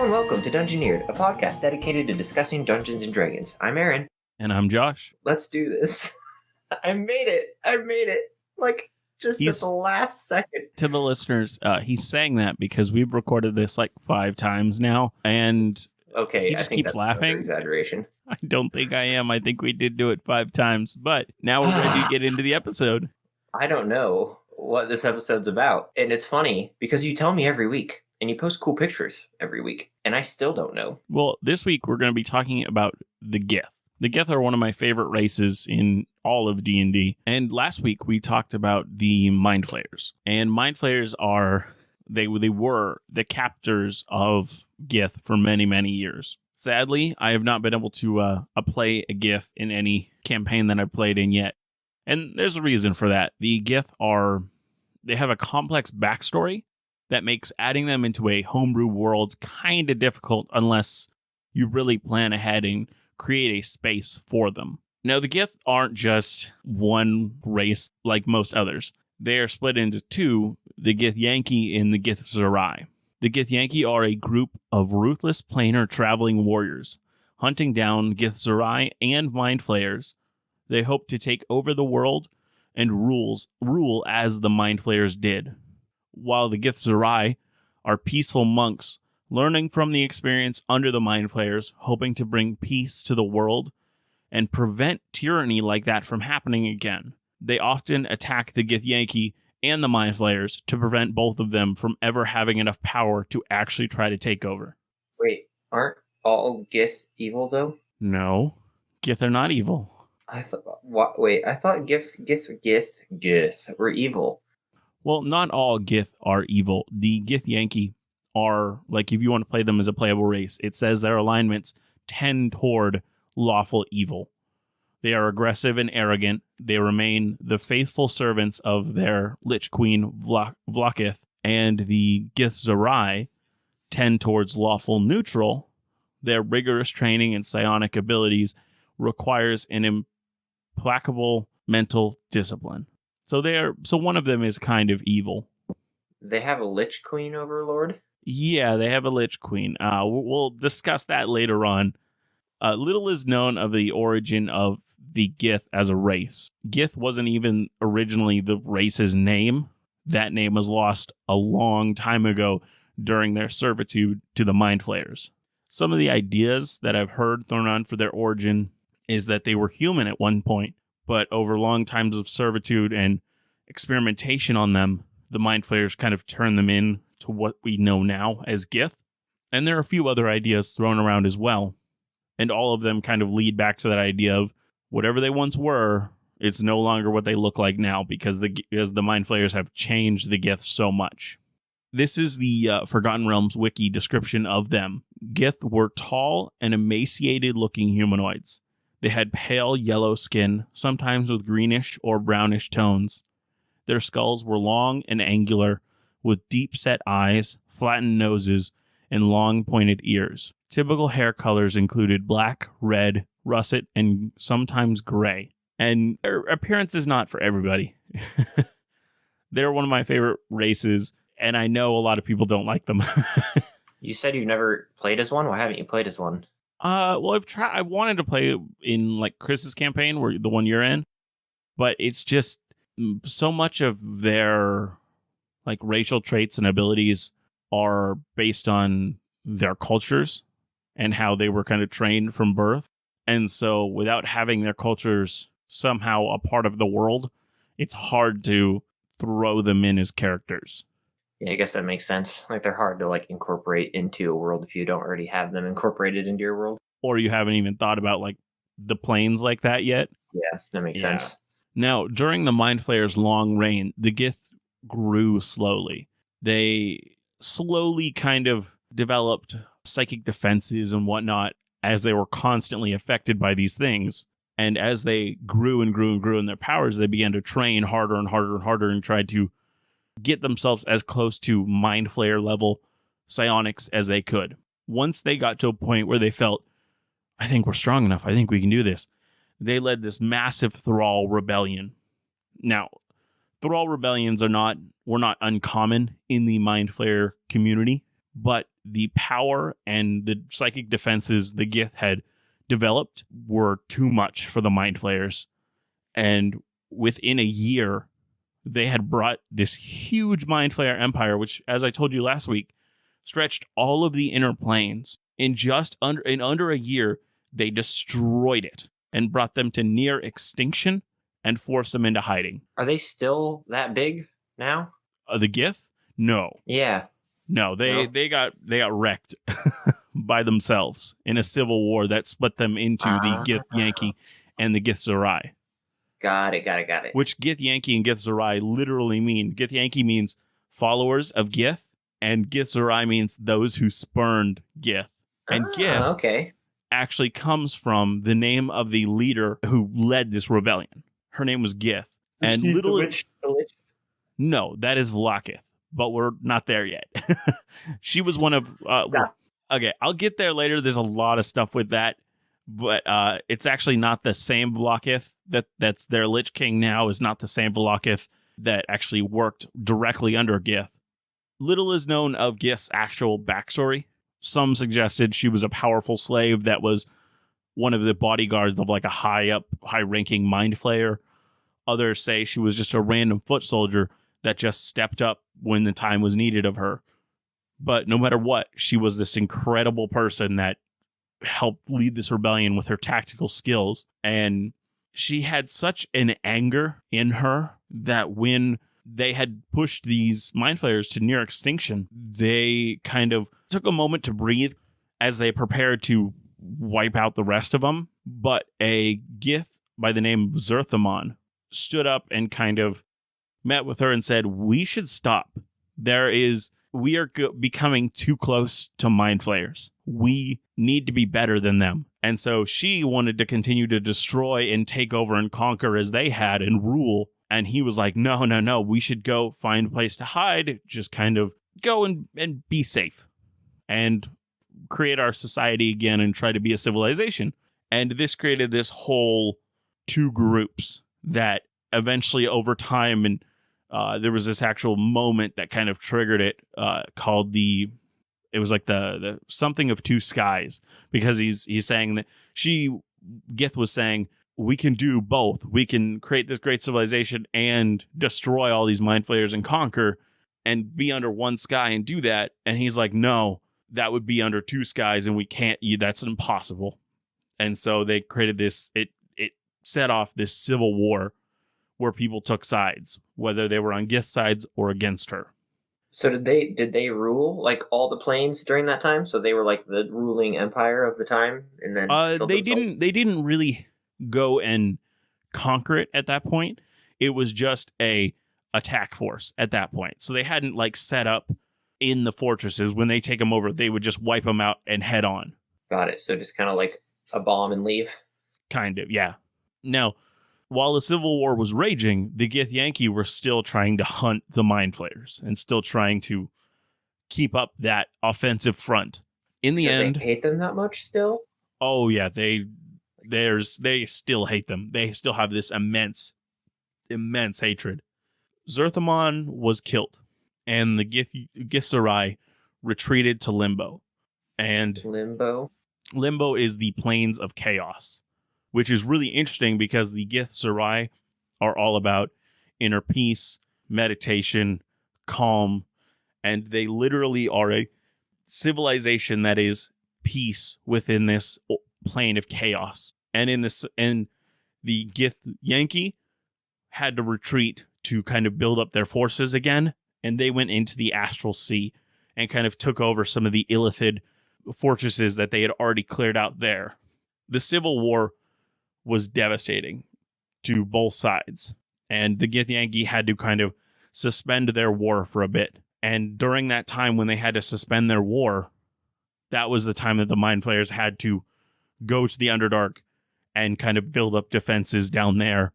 and welcome to Dungeoneered, a podcast dedicated to discussing Dungeons and Dragons. I'm Aaron. And I'm Josh. Let's do this. I made it. Like, just at the last second. To the listeners, he's saying that because we've recorded this like 5 times now, and okay, he just keeps that's laughing. Exaggeration. I don't think I am. I think we did do it 5 times, but now we're ready to get into the episode. I don't know what this episode's about, and it's funny because you tell me every week. And you post cool pictures every week, and I still don't know. Well, this week we're going to be talking about the Gith. The Gith are one of my favorite races in all of D&D. And last week we talked about the Mind Flayers. And Mind Flayers they were the captors of Gith for many, many years. Sadly, I have not been able to play a Gith in any campaign that I've played in yet. And there's a reason for that. The Gith they have a complex backstory that makes adding them into a homebrew world kind of difficult unless you really plan ahead and create a space for them. Now, the Gith aren't just one race like most others. They are split into 2, the Gith Yankee and the Gith Zerai. The Gith Yankee are a group of ruthless planar traveling warriors, hunting down Gith Zerai and Mind Flayers. They hope to take over the world and rule as the Mind Flayers did. While the Gith Zerai are peaceful monks, learning from the experience under the Mind Flayers, hoping to bring peace to the world and prevent tyranny like that from happening again. They often attack the Gith Yankee and the Mind Flayers to prevent both of them from ever having enough power to actually try to take over. Wait, aren't all Gith evil, though? No, Gith are not evil. I thought Gith were evil. Well, not all Gith are evil. The Gith Yankee are, like, if you want to play them as a playable race, it says their alignments tend toward lawful evil. They are aggressive and arrogant. They remain the faithful servants of their Lich Queen, Vlokith, and the Gith Zerai tend towards lawful neutral. Their rigorous training and psionic abilities requires an implacable mental discipline. So one of them is kind of evil. They have a Lich Queen overlord? Yeah, they have a Lich Queen. We'll discuss that later on. Little is known of the origin of the Gith as a race. Gith wasn't even originally the race's name. That name was lost a long time ago during their servitude to the Mind Flayers. Some of the ideas that I've heard thrown on for their origin is that they were human at one point, but over long times of servitude and experimentation on them, the Mind Flayers kind of turned them in to what we know now as Gith. And there are a few other ideas thrown around as well. And all of them kind of lead back to that idea of whatever they once were, it's no longer what they look like now because the Mind Flayers have changed the Gith so much. This is the Forgotten Realms wiki description of them. Gith were tall and emaciated-looking humanoids. They had pale yellow skin, sometimes with greenish or brownish tones. Their skulls were long and angular, with deep-set eyes, flattened noses, and long pointed ears. Typical hair colors included black, red, russet, and sometimes gray. And their appearance is not for everybody. They're one of my favorite races, and I know a lot of people don't like them. You said you've never played as one? Why haven't you played as one? Well, I wanted to play in like Chris's campaign, where the one you're in, but it's just so much of their like racial traits and abilities are based on their cultures and how they were kind of trained from birth. And so without having their cultures somehow a part of the world, it's hard to throw them in as characters. Yeah, I guess that makes sense. Like, they're hard to like incorporate into a world if you don't already have them incorporated into your world. Or you haven't even thought about like the planes like that yet. Yeah, that makes sense. Now, during the Mind Flayers' long reign, the Gith grew slowly. They slowly kind of developed psychic defenses and whatnot as they were constantly affected by these things. And as they grew and grew and grew in their powers, they began to train harder and harder and harder and tried to get themselves as close to Mind Flayer level psionics as they could. Once they got to a point where they felt, I think we're strong enough, I think we can do this, they led this massive Thrall rebellion. Now, Thrall rebellions were not uncommon in the Mind Flayer community, but the power and the psychic defenses the Gith had developed were too much for the Mind Flayers. And within a year, they had brought this huge Mind Flayer empire, which, as I told you last week, stretched all of the inner planes. In under a year, they destroyed it and brought them to near extinction and forced them into hiding. Are they still that big now? The Gith? No. Yeah. No, they got wrecked by themselves in a civil war that split them into the Gith Yankee and the Gith Zerai. Got it. Which Gith Yankee and Gith Zerai literally mean. Gith Yankee means followers of Gith, and Gith Zerai means those who spurned Gith. And Gith actually comes from the name of the leader who led this rebellion. Her name was Gith. And the witch. No, that is Vlakith, but we're not there yet. She was one of... okay, I'll get there later. There's a lot of stuff with that, but it's actually not the same Vlakith that's their Lich King now is not the same Vlakith that actually worked directly under Gith. Little is known of Gith's actual backstory. Some suggested she was a powerful slave that was one of the bodyguards of like a high-ranking Mind Flayer. Others say she was just a random foot soldier that just stepped up when the time was needed of her. But no matter what, she was this incredible person that helped lead this rebellion with her tactical skills. And she had such an anger in her that when they had pushed these Mind Flayers to near extinction, they kind of took a moment to breathe as they prepared to wipe out the rest of them. But a Gith by the name of Zerthamon stood up and kind of met with her and said, we should stop. We are becoming too close to Mind Flayers. We need to be better than them. And so she wanted to continue to destroy and take over and conquer as they had and rule. And he was like, no, we should go find a place to hide, just kind of go and be safe and create our society again and try to be a civilization. And this created this whole two groups that eventually over time, and there was this actual moment that kind of triggered it called it was like the something of two skies, because he's saying that Gith was saying, we can do both. We can create this great civilization and destroy all these Mind Flayers and conquer and be under one sky and do that. And he's like, no, that would be under two skies and we can't, that's impossible. And so they created this, it set off this civil war where people took sides, whether they were on Gith sides or against her. So did they rule like all the planes during that time? So they were like the ruling empire of the time, and then they didn't really go and conquer it at that point. It was just a attack force at that point. So they hadn't like set up in the fortresses. When they take them over, they would just wipe them out and head on. Got it. So just kind of like a bomb and leave. Kind of, yeah. Now, while the Civil War was raging, the Gith Yankee were still trying to hunt the Mind Flayers and still trying to keep up that offensive front. In the end, they hate them that much still? Oh yeah, they still hate them. They still have this immense hatred. Zerthamon was killed, and the Gith Zerai retreated to Limbo. And Limbo is the plains of chaos, which is really interesting because the Gith Zerai are all about inner peace, meditation, calm, and they literally are a civilization that is peace within this plane of chaos. And the Gith Yankee had to retreat to kind of build up their forces again, and they went into the Astral Sea and kind of took over some of the Illithid fortresses that they had already cleared out there. The Civil War was devastating to both sides, and the Gith Yankee had to kind of suspend their war for a bit. And during that time when they had to suspend their war, that was the time that the Mind Flayers had to go to the Underdark and kind of build up defenses down there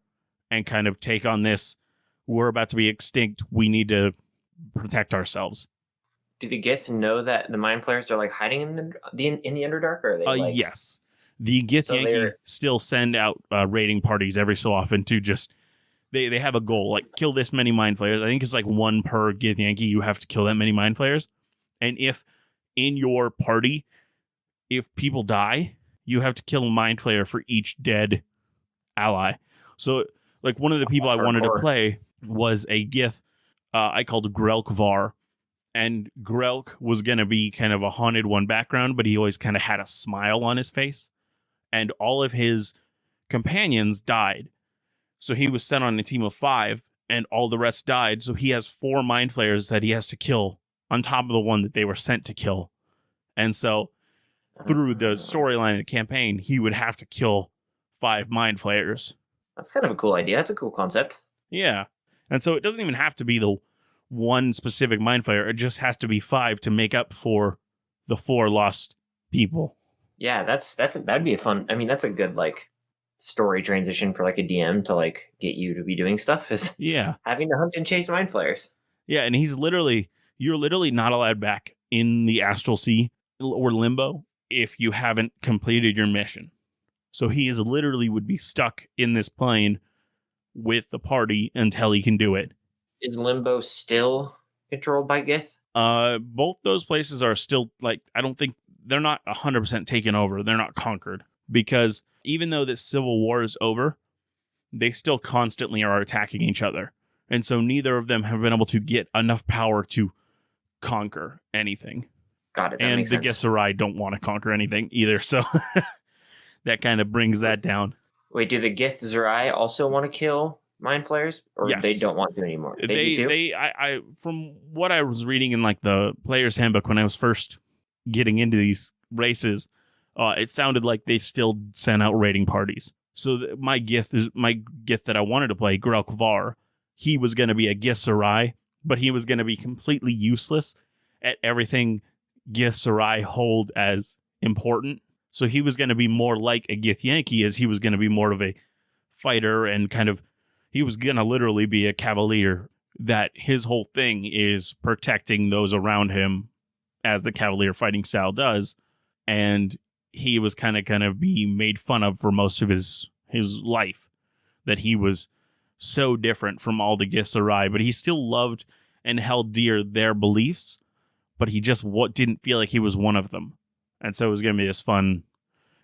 and kind of take on this, we're about to be extinct, we need to protect ourselves. Do the Gith know that the Mind Flayers are like hiding in the Underdark? Or are they yes. The Gith Yankee still send out raiding parties every so often to just, they have a goal, like kill this many Mind Flayers. I think it's like one per Gith Yankee, you have to kill that many Mind Flayers. And if in your party, if people die, you have to kill a mind flayer for each dead ally. So, like, one of the people I wanted to play was a Gith I called Grelk Var. And Grelk was going to be kind of a haunted one background, but he always kind of had a smile on his face. And all of his companions died. So he was sent on a team of 5, and all the rest died. So he has 4 mind flayers that he has to kill on top of the one that they were sent to kill. And so through the storyline of the campaign, he would have to kill 5 mind flayers. That's kind of a cool idea. That's a cool concept. Yeah. And so it doesn't even have to be the one specific mind flayer. It just has to be 5 to make up for the 4 lost people. Yeah, that'd be a fun. I mean, that's a good like story transition for like a DM to like get you to be doing stuff. Is having to hunt and chase mind flayers. Yeah, and you're literally not allowed back in the Astral Sea or Limbo if you haven't completed your mission. So he is literally would be stuck in this plane with the party until he can do it. Is Limbo still controlled by Gith? Both those places are still, like, I don't think they're not 100% taken over. They're not conquered, because even though this civil war is over, they still constantly are attacking each other. And so neither of them have been able to get enough power to conquer anything. Got it. And the Githzerai don't want to conquer anything either. So that kind of brings that down. Wait, do the Githzerai also want to kill mind flayers, or yes. They don't want to anymore? I from what I was reading in like the player's handbook when I was first getting into these races, it sounded like they still sent out raiding parties. So my Gith that I wanted to play, Grelk Var, he was going to be a Githzerai, but he was going to be completely useless at everything Githzerai hold as important. So he was going to be more like a Githyanki, as he was going to be more of a fighter and kind of, he was going to literally be a cavalier, that his whole thing is protecting those around him as the cavalier fighting style does. And he was kind of going to be made fun of for most of his life, that he was so different from all the Githzerai, but he still loved and held dear their beliefs, but he just didn't feel like he was one of them. And so it was going to be this fun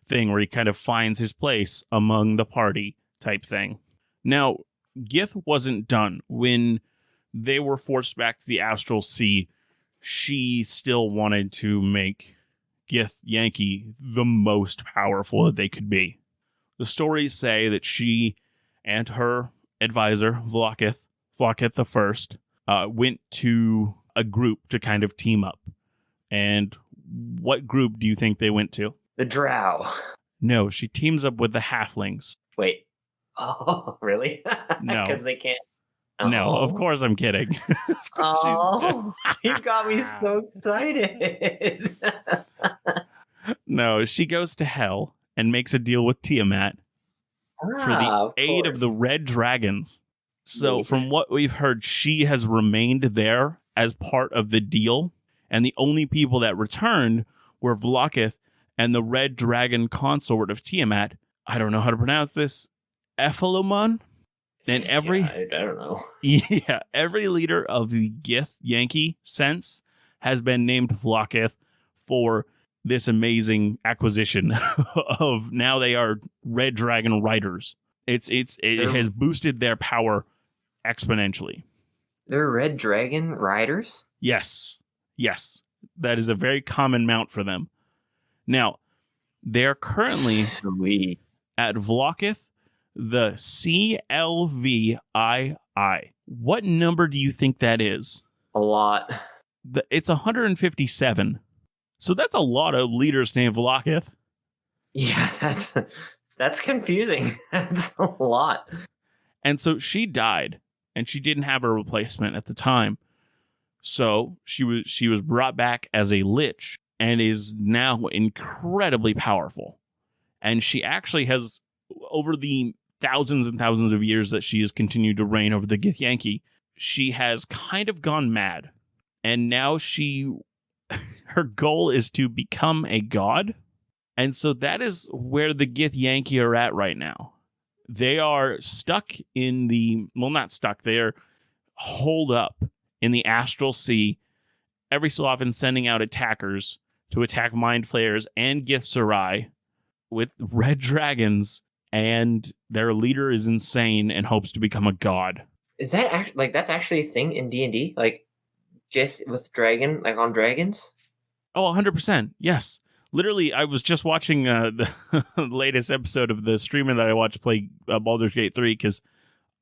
thing where he kind of finds his place among the party type thing. Now, Gith wasn't done. When they were forced back to the Astral Sea, she still wanted to make Githyanki the most powerful that they could be. The stories say that she and her advisor, Vlaakith the First, went to a group to kind of team up. And what group do you think they went to? The Drow. No, she teams up with the Halflings. Wait. Oh, really? No. Because they can't. No, of course I'm kidding. Of course you got me so excited. No, she goes to hell and makes a deal with Tiamat for the aid of the Red Dragons. So from what we've heard, she has remained there as part of the deal. And the only people that returned were Vlaakith and the Red Dragon consort of Tiamat. I don't know how to pronounce this. Ephelomon? And I don't know. Yeah, every leader of the Githyanki since has been named Vlaakith for this amazing acquisition of, now they are Red Dragon riders. It has boosted their power exponentially. They're Red Dragon riders? Yes. That is a very common mount for them. Now, they're currently at Vlaakith, the CLVII. What number do you think that is? A lot. It's 157. So that's a lot of leaders named Vlaakith. Yeah, that's confusing. That's a lot. And so she died, and she didn't have a replacement at the time. So she was brought back as a lich and is now incredibly powerful. And she actually has, over the thousands and thousands of years that she has continued to reign over the Githyanki, she has kind of gone mad. And now her goal is to become a god. And so that is where the Githyanki are at right now. They are stuck not stuck, they are holed up in the Astral Sea every so often sending out attackers to attack mind flayers and Gith Sarai with red dragons, and their leader is insane and hopes to become a god. Is that that's actually a thing in D&D? Like, Gith with dragon, like on dragons? Oh, 100%. Yes. Literally, I was just watching the latest episode of the streamer that I watched play Baldur's Gate 3 because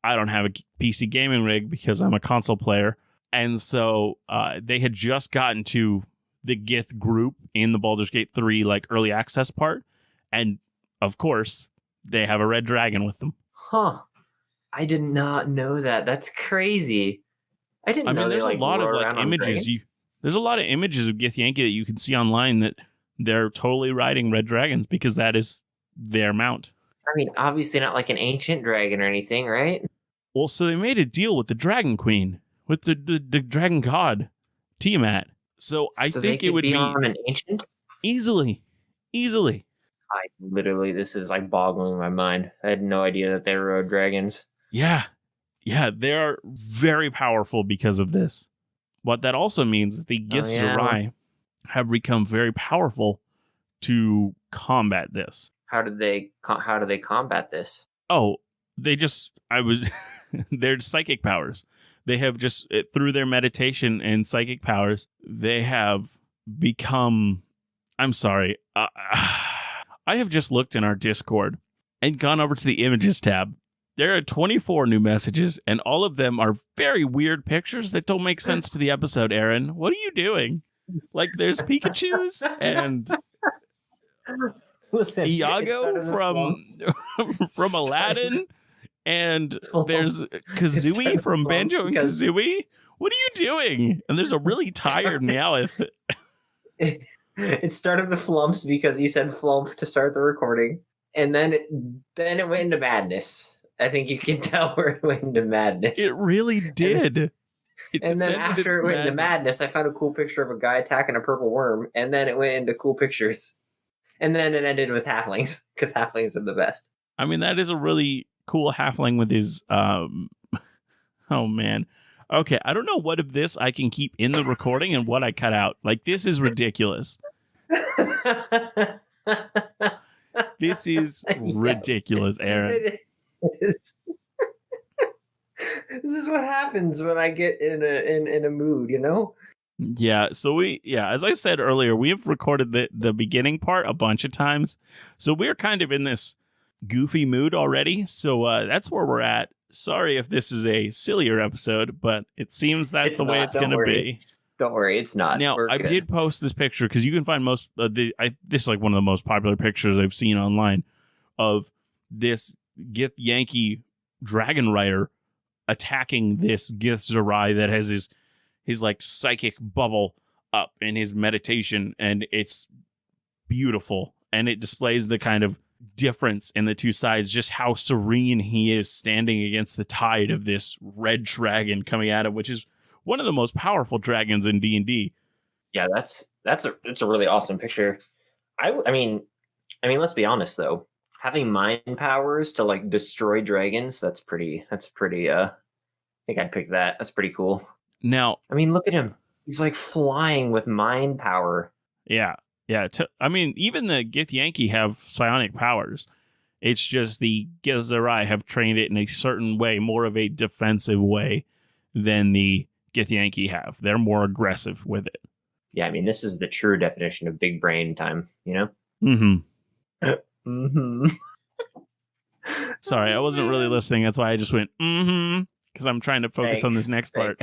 I don't have a PC gaming rig because I'm a console player. And so they had just gotten to the Gith group in the Baldur's Gate 3 like early access part. And of course, they have a red dragon with them. Huh. I did not know that. That's crazy. I didn't know there's they, a lot of like images. There's a lot of images of Githyanki that you can see online that they're totally riding red dragons because that is their mount. I mean, obviously not like an ancient dragon or anything, right? Well, so they made a deal with the Dragon Queen, with the dragon god, Tiamat. So I think it would be on an ancient? Easily. This is like boggling my mind. I had no idea that they rode dragons. Yeah, they are very powerful because of this. What that also means that the Gith Sarai have become very powerful to combat this. How do they combat this? Oh, their psychic powers. They have just, through their meditation and psychic powers, they have become, I'm sorry, I have just looked in our Discord and gone over to the images tab. There are 24 new messages, and all of them are very weird pictures that don't make sense to the episode, Aaron. What are you doing? Like, there's Pikachus and Iago from Aladdin, and there's Kazooie from Banjo and Kazooie. What are you doing? And there's a really tired Meowth. It started with flumps because you said flump to start the recording, and then it went into madness. I think you can tell where it went into madness. It really did. And then after it went into madness, I found a cool picture of a guy attacking a purple worm, and then it went into cool pictures. And then it ended with halflings, because halflings are the best. I mean, that is a really cool halfling with his... oh, man. Okay, I don't know what of this I can keep in the recording and what I cut out. Like, this is ridiculous. This is ridiculous, Aaron. This is what happens when I get in a mood, you know? Yeah, so as I said earlier, we have recorded the beginning part a bunch of times. So we're kind of in this goofy mood already. So that's where we're at. Sorry if this is a sillier episode, but it seems that's the way it's going to be. Don't worry, it's not. Now, I did post this picture because you can find this is like one of the most popular pictures I've seen online of this Githyanki dragon rider attacking this Gith Sarai that has his like psychic bubble up in his meditation, and it's beautiful, and it displays the kind of difference in the two sides, just how serene he is standing against the tide of this red dragon coming at him, which is one of the most powerful dragons in D&D. Yeah, it's a really awesome picture. I mean, let's be honest though. Having mind powers to like destroy dragons, that's pretty I think I'd pick that. That's pretty cool. Now, I mean, look at him. He's like flying with mind power. Yeah. Even the Githyanki have psionic powers. It's just the Gith Sarai have trained it in a certain way, more of a defensive way than the Githyanki have. They're more aggressive with it. Yeah, I mean, this is the true definition of big brain time, you know? Mm-hmm. Mm-hmm. Sorry, I wasn't really listening. That's why I just went, mm-hmm, because I'm trying to focus on this next part.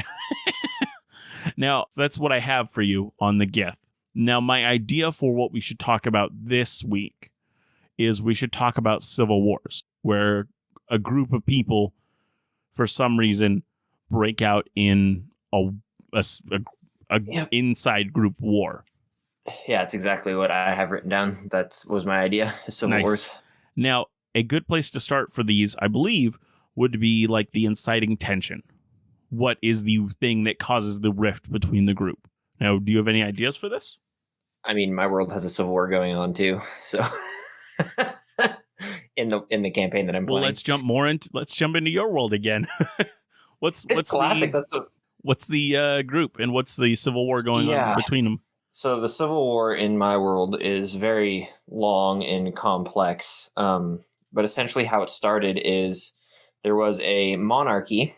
Now, that's what I have for you on the Gith. Now, my idea for what we should talk about this week is we should talk about civil wars, where a group of people, for some reason, break out in a inside group war. Yeah, it's exactly what I have written down. That was my idea. Civil wars. Now, a good place to start for these, I believe, would be like the inciting tension. What is the thing that causes the rift between the group? Now, do you have any ideas for this? I mean, my world has a civil war going on too, so in the campaign that I'm playing. Well, let's jump into your world again. What's classic? What's the group and what's the civil war going on Yeah. between them? So the Civil War in my world is very long and complex. But essentially, how it started is there was a monarchy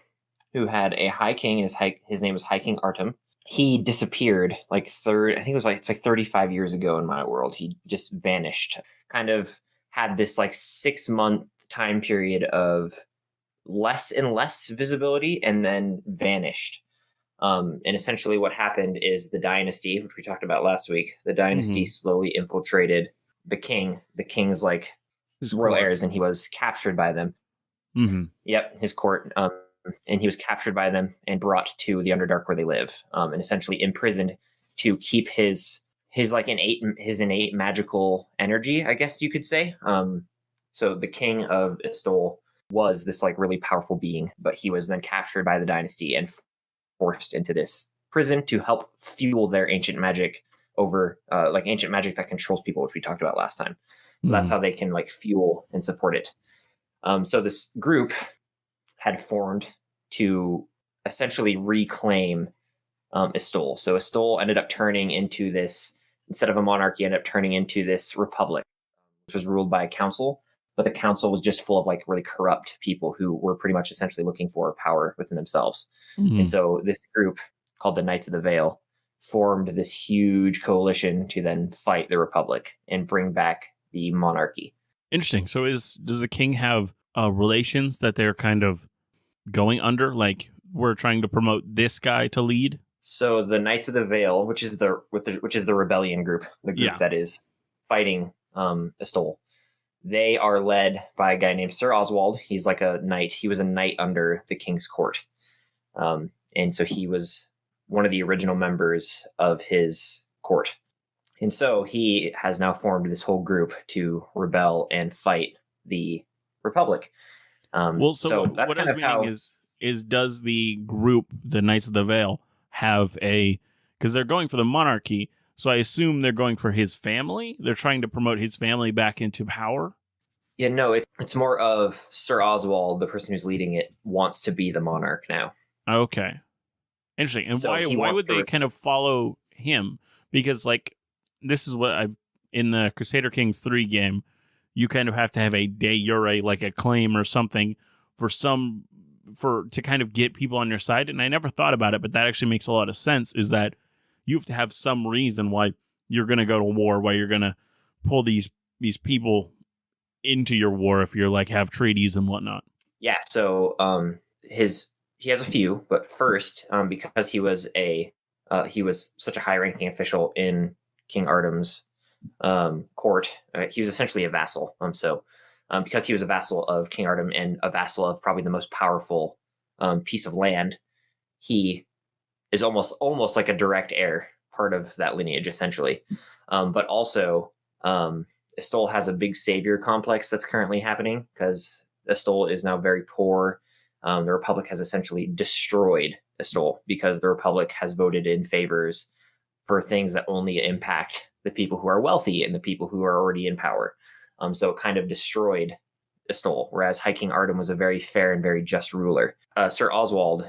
who had a high king, and his name was High King Artem. He disappeared like I think it was like it's like 35 years ago in my world. He just vanished. Kind of had this like 6-month time period of less and less visibility, and then vanished. And essentially, what happened is the dynasty, which we talked about last week, the dynasty slowly infiltrated the king. The king's like His royal court. heirs, and he was captured by them. Mm-hmm. Yep, his court. And he was captured by them and brought to the Underdark where they live, and essentially imprisoned to keep his innate magical energy, I guess you could say. So the king of Istol was this like really powerful being, but he was then captured by the dynasty and forced into this prison to help fuel their ancient magic over like ancient magic that controls people, which we talked about last time. So that's how they can like fuel and support it. So this group had formed to essentially reclaim Istol. So Istol ended up turning into this, instead of a monarchy, ended up turning into this republic, which was ruled by a council. But the council was just full of like really corrupt people who were pretty much essentially looking for power within themselves. And so this group called the Knights of the Vale formed this huge coalition to then fight the republic and bring back the monarchy. Interesting. So does the king have relations that they're kind of going under? Like we're trying to promote this guy to lead? So the Knights of the Vale, which is the rebellion group, the group that is fighting Istol, they are led by a guy named Sir Oswald. He's like a knight. He was a knight under the king's court. And so he was one of the original members of his court. And so he has now formed this whole group to rebel and fight the Republic. So that's what I kind was of how... meaning is does the group, the Knights of the Vale, have because they're going for the monarchy, so I assume they're going for his family? They're trying to promote his family back into power? Yeah, no, it's more of Sir Oswald, the person who's leading it, wants to be the monarch now. Okay. Interesting. And So why would they kind of follow him? Because like this is what in the Crusader Kings 3 game, you kind of have to have a de jure, like a claim or something to kind of get people on your side. And I never thought about it, but that actually makes a lot of sense, is that you have to have some reason why you're going to go to war, why you're going to pull these people into your war if you're like have treaties and whatnot. Yeah, so he has a few, but first, because he was such a high-ranking official in King Artem's court, he was essentially a vassal. Because he was a vassal of King Artem and a vassal of probably the most powerful piece of land, he is almost like a direct heir, part of that lineage, essentially. But also, Istol has a big savior complex that's currently happening because Istol is now very poor. The Republic has essentially destroyed Istol because the Republic has voted in favors for things that only impact the people who are wealthy and the people who are already in power. So it kind of destroyed Istol, whereas High King Artem was a very fair and very just ruler. Sir Oswald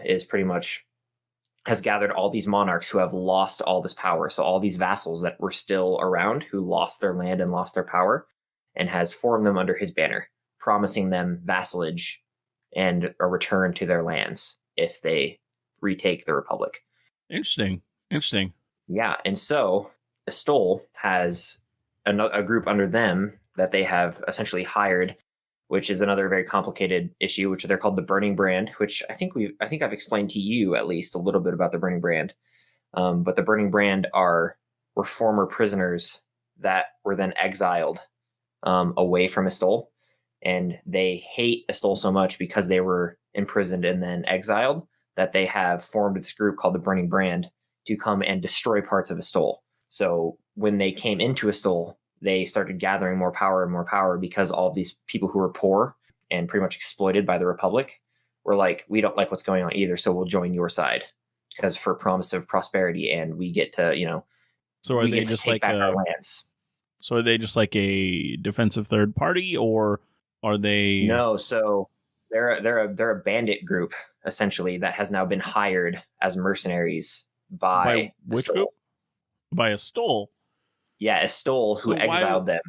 has gathered all these monarchs who have lost all this power. So all these vassals that were still around who lost their land and lost their power, and has formed them under his banner, promising them vassalage and a return to their lands if they retake the Republic. Interesting. Yeah, and so Istol has a group under them that they have essentially hired, which is another very complicated issue, which they're called the Burning Brand, which I think I've explained to you at least a little bit about the Burning Brand. But the Burning Brand were former prisoners that were then exiled away from Istol, and they hate Istol so much because they were imprisoned and then exiled that they have formed this group called the Burning Brand to come and destroy parts of Istol. So when they came into Istol, they started gathering more power and more power because all of these people who were poor and pretty much exploited by the Republic were like, we don't like what's going on either, so we'll join your side because for promise of prosperity, and we get to, so are they just take like back our lands. So are they just like a defensive third party, or are they? No, so they're a bandit group essentially that has now been hired as mercenaries By by which group? Estol. By a stole. Yeah, Estol, who So why? exiled them,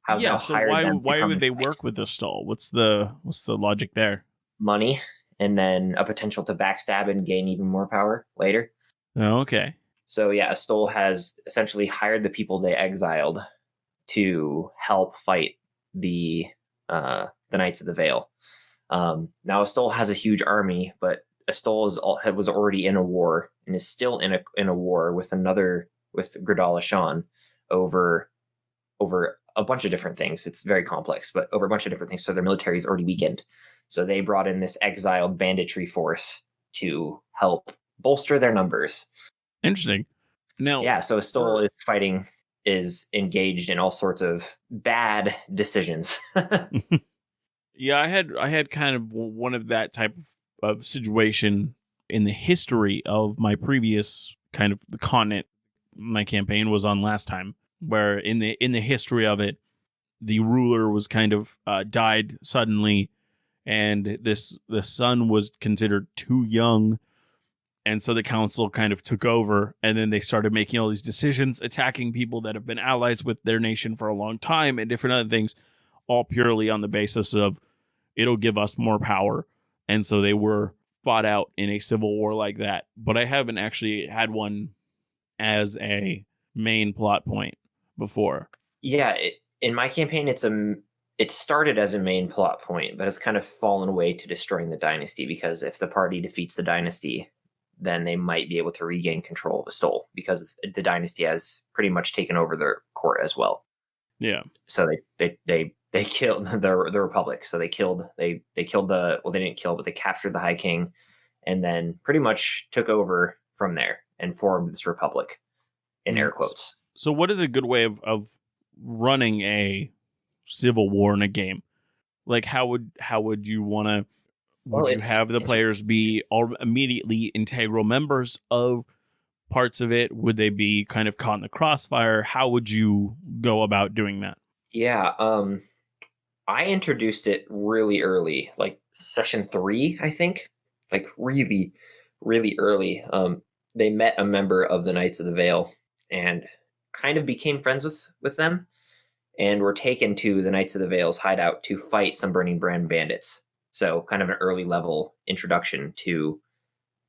has now Yeah. So hired why? them to Why come would and they fight. work with a stole? What's the logic there? Money, and then a potential to backstab and gain even more power later. Oh, okay. So yeah, Estol has essentially hired the people they exiled to help fight the Knights of the Vale. Now Estol has a huge army, but Estol was already in a war and is still in a war with Gridala Shan over a bunch of different things. It's very complex, but over a bunch of different things. So their military is already weakened. So they brought in this exiled banditry force to help bolster their numbers. Interesting. Now, Yeah, so Stoll is engaged in all sorts of bad decisions. yeah, I had kind of one of that type of situation in the history of my previous kind of the continent my campaign was on last time, where in the history of it, the ruler was kind of died suddenly, and the son was considered too young, and so the council kind of took over, and then they started making all these decisions, attacking people that have been allies with their nation for a long time, and different other things, all purely on the basis of it'll give us more power. And so they were fought out in a civil war like that. But I haven't actually had one as a main plot point before. Yeah, in my campaign, it started as a main plot point, but it's kind of fallen away to destroying the dynasty because if the party defeats the dynasty, then they might be able to regain control of Estol because the dynasty has pretty much taken over their court as well. Yeah. So they killed the Republic. So they killed they killed they didn't kill, but they captured the High King, and then pretty much took over from there and formed this Republic in air quotes. So what is a good way of running a civil war in a game? Like how would you want to? Would you have the players be all immediately integral members of parts of it? Would they be kind of caught in the crossfire? How would you go about doing that? Yeah, I introduced it really early, like session 3, I think, like really, really early. They met a member of the Knights of the Vale and kind of became friends with them, and were taken to the Knights of the Vale's hideout to fight some Burning Brand bandits. So kind of an early level introduction to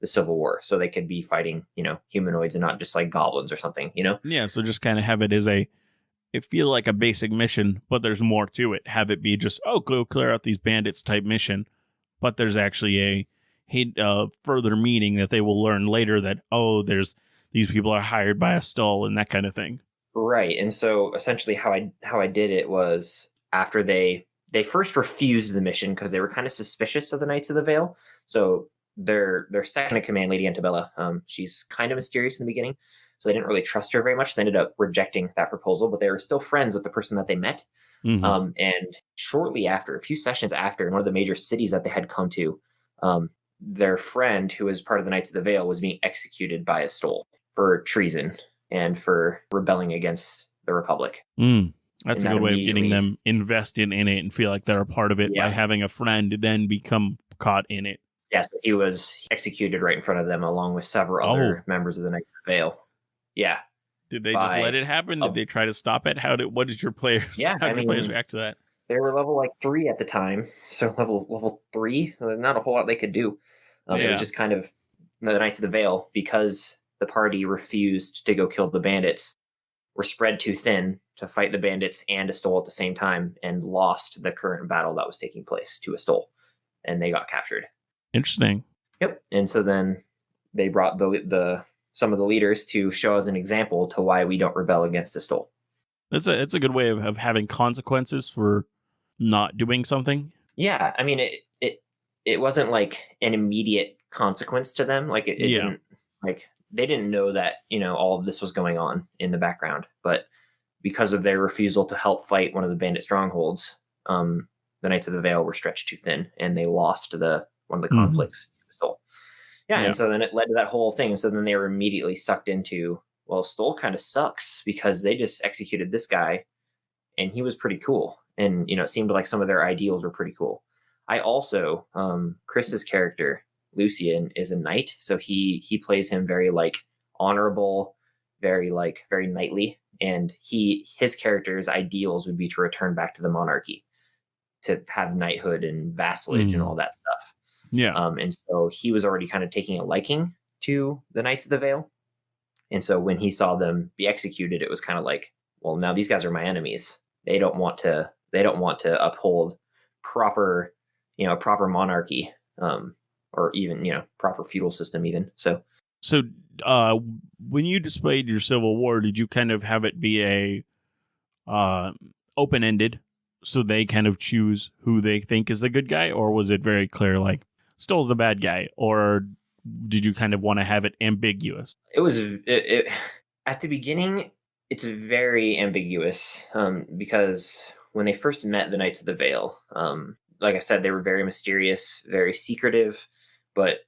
the Civil War, so they could be fighting, humanoids and not just like goblins or something, Yeah, so just kind of have it as it feel like a basic mission, but there's more to it. Have it be just, oh, go clear out these bandits type mission, but there's actually a further meaning that they will learn later that, oh, there's these people are hired by a stall and that kind of thing. Right. And so essentially how I did it was after they first refused the mission because they were kind of suspicious of the Knights of the Vale. So their second in command, Lady Antebella, she's kind of mysterious in the beginning. So they didn't really trust her very much. They ended up rejecting that proposal, but they were still friends with the person that they met. Mm-hmm. And shortly after, a few sessions after, in one of the major cities that they had come to, their friend, who was part of the Knights of the Vale, was being executed by a stole for treason and for rebelling against the Republic. That's a good way of getting them invested in it and feel like they're a part of it by having a friend then become caught in it. Yes, he was executed right in front of them along with several other members of the Knights of the Vale. Yeah. Did they just let it happen? Did they try to stop it? What did your players? How did your players react to that? They were level 3 at the time, so level 3. Not a whole lot they could do. It was just kind of the Knights of the Vale, because the party refused to go kill the bandits, were spread too thin to fight the bandits and Estol at the same time, and lost the current battle that was taking place to Estol, and they got captured. Interesting. Yep. And so then they brought some of the leaders to show as an example to why we don't rebel against Estol. It's a good way of having consequences for not doing something. Yeah, I mean it wasn't like an immediate consequence to them. Like it didn't, like they didn't know that all of this was going on in the background, but because of their refusal to help fight one of the bandit strongholds, the Knights of the Vale were stretched too thin, and they lost one of the conflicts. Yeah, and so then it led to that whole thing. And so then they were immediately sucked into, well, Stoll kind of sucks because they just executed this guy, and he was pretty cool. And, it seemed like some of their ideals were pretty cool. I also Chris's character Lucian is a knight, so he plays him very like honorable, very knightly, and his character's ideals would be to return back to the monarchy, to have knighthood and vassalage and all that stuff. Yeah. And so he was already kind of taking a liking to the Knights of the Vale. And so when he saw them be executed, it was kind of like, well, now these guys are my enemies. They don't want to uphold proper, proper monarchy, or even, proper feudal system even. So when you displayed your Civil War, did you kind of have it be a open-ended, so they kind of choose who they think is the good guy, or was it very clear, like, Stoll's the bad guy, or did you kind of want to have it ambiguous? It was at the beginning, it's very ambiguous, because when they first met the Knights of the Vale, like I said, they were very mysterious, very secretive, but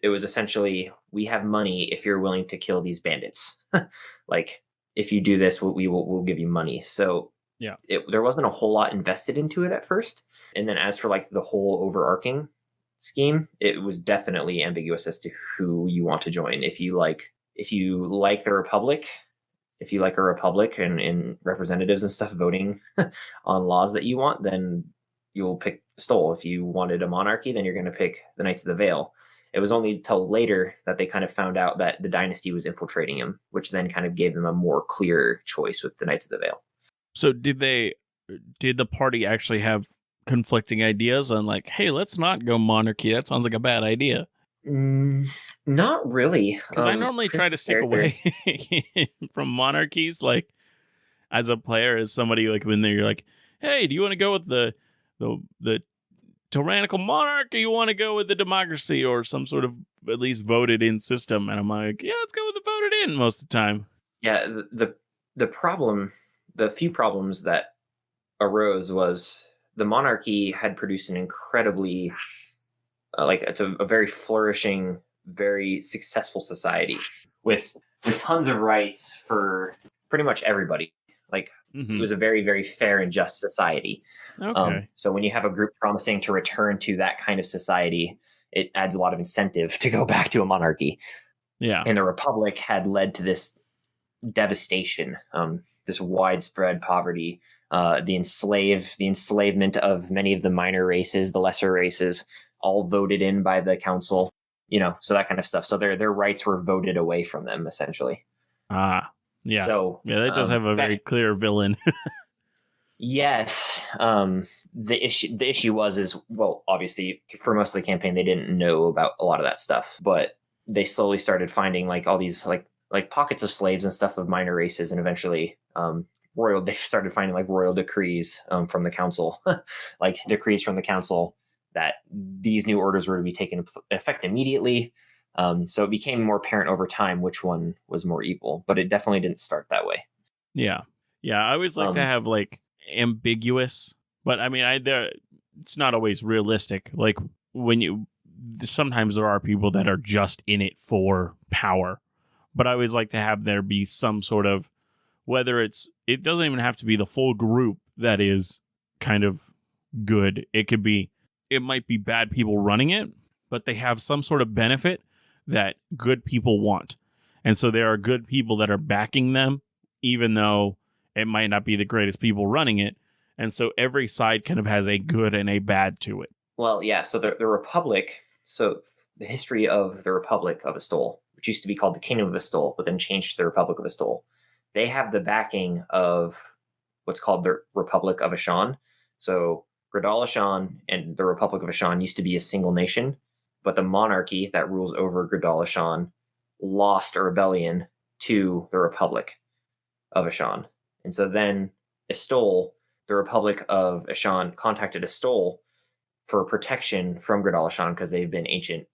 it was essentially, we have money if you're willing to kill these bandits. Like, if you do this, we'll give you money. So yeah, there wasn't a whole lot invested into it at first, and then as for like the whole overarching scheme, it was definitely ambiguous as to who you want to join. If you like the Republic, if you like a republic and representatives and stuff voting on laws that you want, then you'll pick Stoll. If you wanted a monarchy, then you're going to pick the Knights of the Vale. It was only till later that they kind of found out that the dynasty was infiltrating him, which then kind of gave them a more clear choice with the Knights of the Vale. So did the party actually have conflicting ideas on, like, hey, let's not go monarchy, that sounds like a bad idea? Not really, because I normally try to stick away from monarchies, like, as a player, as somebody, like, when you're like, hey, do you want to go with the tyrannical monarch, or you want to go with the democracy or some sort of at least voted in system? And I'm like, yeah, let's go with the voted in most of the time. Yeah, the few problems that arose was the monarchy had produced an incredibly it's a very flourishing, very successful society with tons of rights for pretty much everybody. Like, it was a very, very fair and just society. Okay. So when you have a group promising to return to that kind of society, it adds a lot of incentive to go back to a monarchy. Yeah. And the Republic had led to this devastation, this widespread poverty, the enslavement of many of the minor races, the lesser races, all voted in by the council, so that kind of stuff. So their rights were voted away from them, essentially. Yeah. So yeah, that does have a very clear villain. Yes. The issue was well, obviously for most of the campaign they didn't know about a lot of that stuff, but they slowly started finding like all these like pockets of slaves and stuff of minor races, and eventually they started finding like royal decrees from the council, like decrees from the council that these new orders were to be taken effect immediately. So it became more apparent over time which one was more evil, but it definitely didn't start that way. Yeah. I always like to have like ambiguous, but I mean, it's not always realistic. Like, sometimes there are people that are just in it for power, but I always like to have there be some sort of, whether it doesn't even have to be the full group that is kind of good. It might be bad people running it, but they have some sort of benefit that good people want. And so there are good people that are backing them, even though it might not be the greatest people running it. And so every side kind of has a good and a bad to it. Well, yeah. So the Republic, so the history of the Republic of Astol, which used to be called the Kingdom of Astol, but then changed to the Republic of Astol, they have the backing of what's called the Republic of Ashan. So Gradal Ashan and the Republic of Ashan used to be a single nation, but the monarchy that rules over Gradal Ashan lost a rebellion to the Republic of Ashan. And so then Astol, the Republic of Ashan, contacted Astol for protection from Gradal Ashan because they've been ancient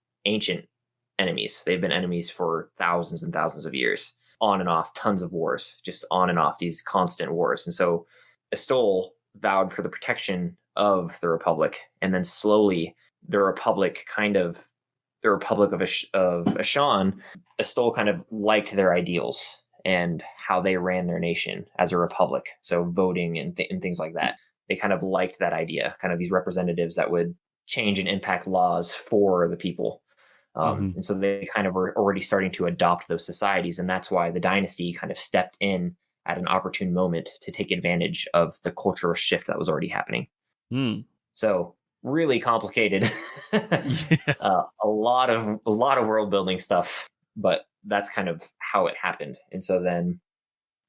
enemies. They've been enemies for thousands and thousands of years, on and off, tons of wars, just on and off, these constant wars. And so Astol vowed for the protection of the Republic, and then slowly the Republic of Ashan, Astol kind of liked their ideals and how they ran their nation as a republic. So voting and things like that. They kind of liked that idea, kind of these representatives that would change and impact laws for the people. And so they kind of were already starting to adopt those societies. And that's why the dynasty kind of stepped in at an opportune moment to take advantage of the cultural shift that was already happening. Mm. So really complicated, Yeah. a lot of world building stuff, but that's kind of how it happened. And so then,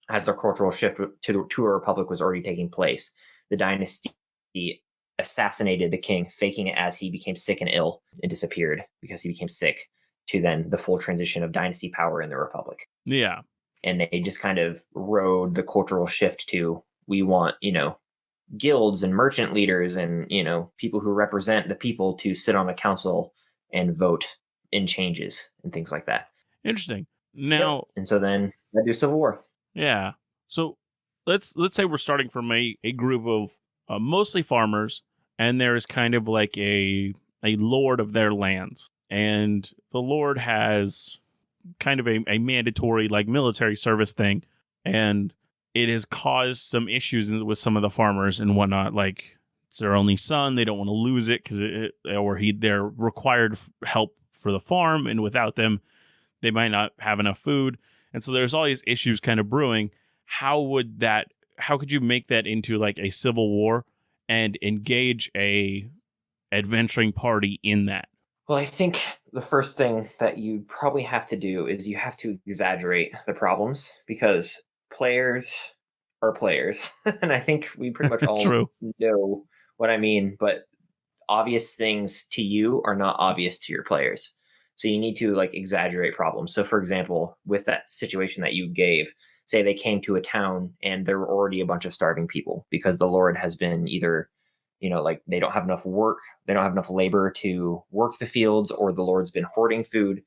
as the cultural shift to a republic was already taking place, the dynasty assassinated the king, faking it as he became sick and ill and disappeared because he became sick, to then the full transition of dynasty power in the republic. Yeah. And they just kind of rode the cultural shift to, we want, guilds and merchant leaders and, people who represent the people to sit on the council and vote in changes and things like that. Interesting. Now, And so then they do civil war. yeah. So let's say we're starting from a group of mostly farmers, and there's kind of like a lord of their lands, and the lord has kind of a mandatory like military service thing, and it has caused some issues with some of the farmers and whatnot. Like, it's their only son; they don't want to lose it because they're required help for the farm, and without them, they might not have enough food. And so there's all these issues kind of brewing. How could you make that into like a civil war and engage a adventuring party in that? Well, I think the first thing that you probably have to do is you have to exaggerate the problems, because players are players. And I think we pretty much all True. know what I mean, but obvious things to you are not obvious to your players. So you need to like exaggerate problems. So for example, with that situation that you gave, say they came to a town and there were already a bunch of starving people because the Lord has been either, like they don't have enough work, they don't have enough labor to work the fields, or the Lord's been hoarding food.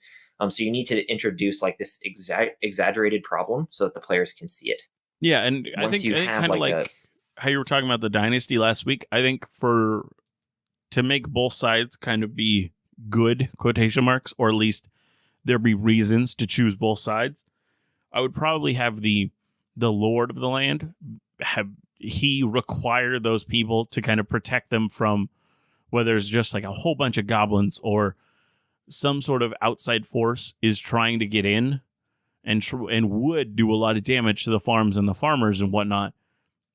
So you need to introduce like this exaggerated problem so that the players can see it. Yeah, and I think kind of like how you were talking about the dynasty last week. I think to make both sides kind of be good, quotation marks, or at least there be reasons to choose both sides, I would probably have the lord of the land he require those people to kind of protect them from whether it's just like a whole bunch of goblins or some sort of outside force is trying to get in and would do a lot of damage to the farms and the farmers and whatnot.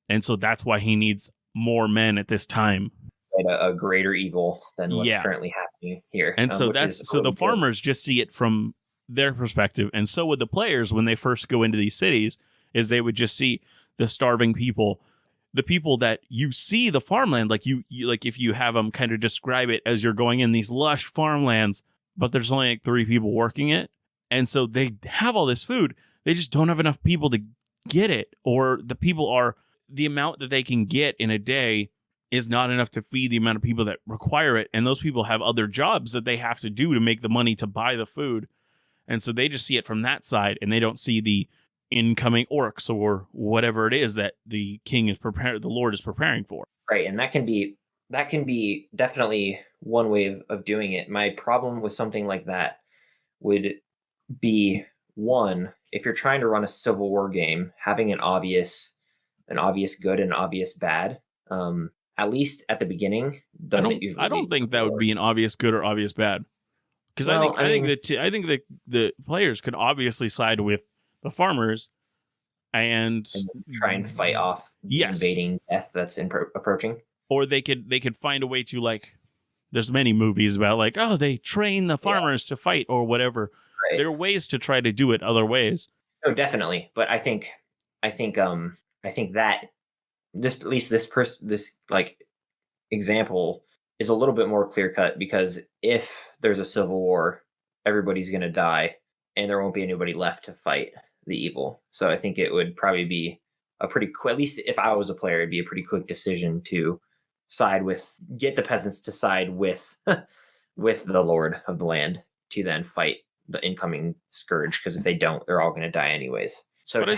And so that's why he needs more men at this time. A greater evil than what's currently happening here. And so the farmers just see it from their perspective, and so would the players when they first go into these cities, is they would just see the starving people, the people that you see the farmland, like you like if you have them kind of describe it as you're going in these lush farmlands, but there's only like 3 people working it, and so they have all this food, they just don't have enough people to get it, or the amount that they can get in a day is not enough to feed the amount of people that require it. And those people have other jobs that they have to do to make the money to buy the food. And so they just see it from that side, and they don't see the incoming orcs or whatever it is that the the Lord is preparing for. Right. And that can be definitely one way of doing it. My problem with something like that would be, one, if you're trying to run a Civil War game, having an obvious good and obvious bad, at least at the beginning, doesn't usually. I don't think that would be an obvious good or obvious bad, because I think that the players could obviously side with the farmers and try and fight off the invading death that's approaching. Or they could find a way to, like, there's many movies about like, oh, they train the farmers to fight or whatever. Right. There are ways to try to do it other ways. Oh, definitely. But I think that this like example is a little bit more clear cut, because if there's a civil war, everybody's going to die and there won't be anybody left to fight the evil. So I think it would probably be a pretty quick, at least if I was a player, it'd be a pretty quick decision to get the peasants to side with with the Lord of the land to then fight the incoming scourge, because if they don't, they're all going to die anyways. So I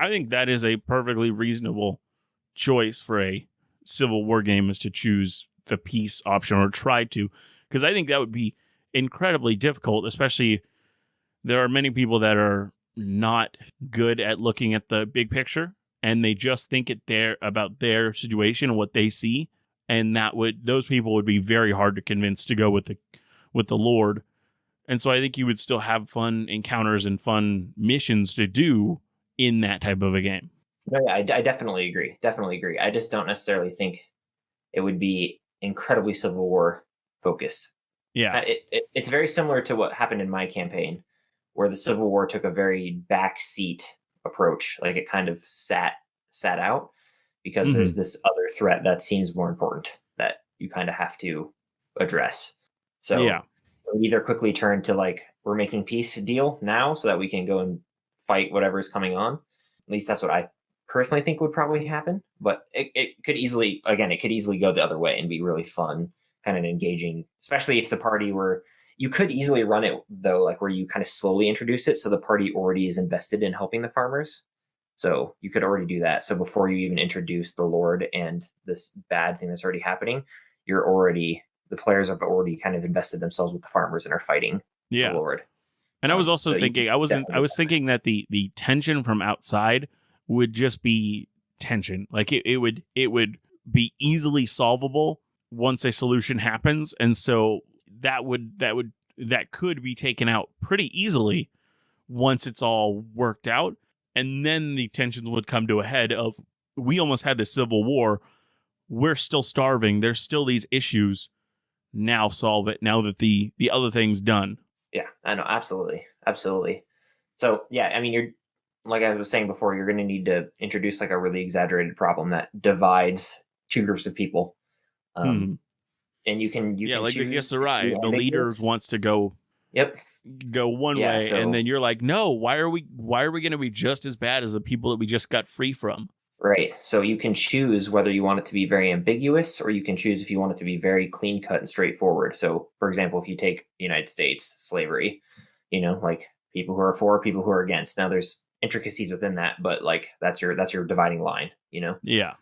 think that is a perfectly reasonable choice for a Civil War game, is to choose the peace option, or try to, because I think that would be incredibly difficult, especially there are many people that are not good at looking at the big picture, and they just think about their situation and what they see, and those people would be very hard to convince to go with the Lord. And so I think you would still have fun encounters and fun missions to do in that type of a game. No, yeah, I definitely agree. Definitely agree. I just don't necessarily think it would be incredibly Civil War focused. Yeah. It's very similar to what happened in my campaign, where the Civil War took a very backseat approach. Like, it kind of sat out because there's this other threat that seems more important that you kind of have to address. So yeah, we either quickly turn to like, we're making peace deal now so that we can go and fight whatever is coming on. At least that's what I personally think would probably happen. But it could easily go the other way and be really fun, kind of engaging, especially if the party were. You could easily run it though, like where you kind of slowly introduce it, so the party already is invested in helping the farmers. So you could already do that. So before you even introduce the Lord and this bad thing that's already happening, the players have already kind of invested themselves with the farmers and are fighting the Lord. And I was also thinking, I was thinking that the tension from outside would just be tension. Like it would be easily solvable once a solution happens, and so that could be taken out pretty easily once it's all worked out. And then the tensions would come to a head of, we almost had the Civil War. We're still starving. There's still these issues. Now solve it. Now that the other thing's done. Yeah, I know. Absolutely. Absolutely. So, yeah, I mean, you're, like I was saying before, you're going to need to introduce like a really exaggerated problem that divides two groups of people. And you can like choose. Yes, right. The leader wants to go. Yep. Go one way, and then you're like, no. Why are we going to be just as bad as the people that we just got free from? Right. So you can choose whether you want it to be very ambiguous, or you can choose if you want it to be very clean cut and straightforward. So, for example, if you take United States slavery, like people who are for, people who are against. Now, there's intricacies within that, but like that's your dividing line. Yeah.